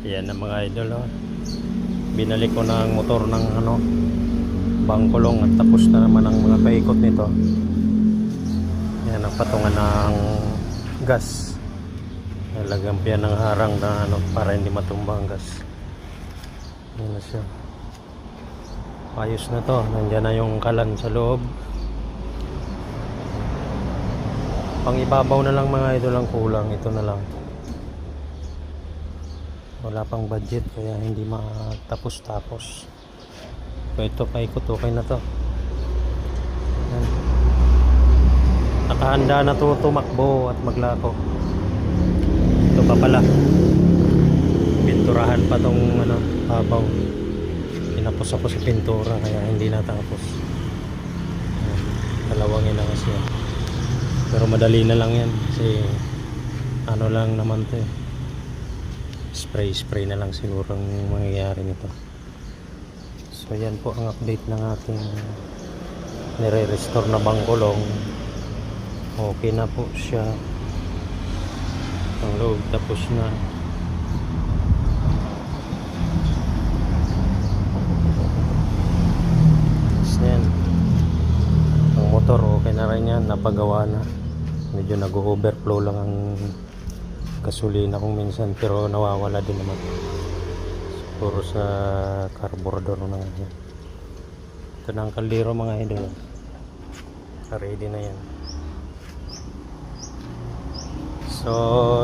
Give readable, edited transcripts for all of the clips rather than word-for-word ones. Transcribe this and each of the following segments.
Yan ang mga idol, oh. Binalik ko na ang motor ng bangkulong at tapos na naman ang mga paikot nito. Yan ang patungan ng gas. Nalagyan pa yan ng harang na para hindi matumba ang gas. Yan na siya. Ayos na to. Nandiyan na yung kalan sa loob. Pang ibabaw na lang mga idol ang kulang. Ito na lang. Wala pang budget kaya hindi matapos-tapos. So ito paikot, okay na to. Yan. Nakahanda na to tumakbo at maglako. Ito pa pala. Pinturahan pa tong babaw. Tinapos ako sa pintura kaya hindi natapos. Dalawang yun lang kasi. Pero madali na lang yan kasi lang naman to eh. Spray na lang siguro ang mangyayari nito. So yan po ang update ng ating nire-restore na bangkulong. Okay na po siya. Ang loob tapos na. Yan. Ang motor okay na rin yan, napagawa na. Medyo nag-overflow lang ang gasolina kung minsan pero nawawala din naman siguro sa carburetor na yan. Ito na ang kaldero mga idol, ready na yan. So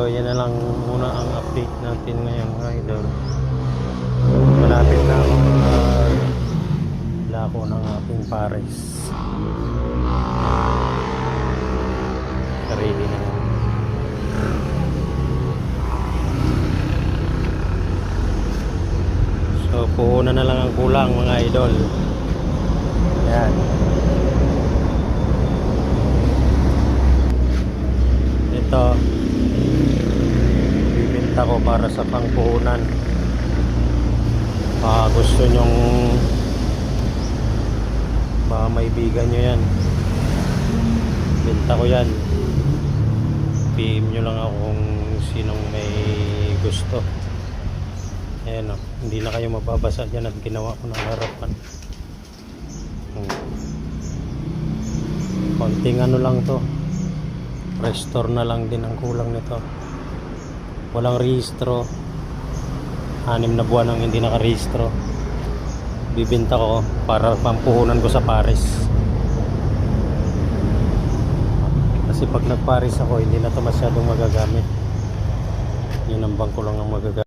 yan na lang muna ang update natin ngayon mga idol. Malapit na akong lako ng ating pares, ready na yan. So puhunan na lang ang kulang mga idol. Yan. Ito bibenta ko para sa pangpuhunan. Gusto nyong maibigan nyo yan, benta ko yan. PM nyo lang ako kung sinong may gusto. Ayan o, hindi na kayo mababasa dyan at ginawa ko ng harapan. Konting lang to, restore na lang din ang kulang nito. Walang rehistro, 6 na buwan ang hindi nakarehistro. Bibenta ko para pampuhunan ko sa pares. Kasi pag nagpares ako hindi na to masyadong magagamit. Yun ang bangko lang ang magagamit.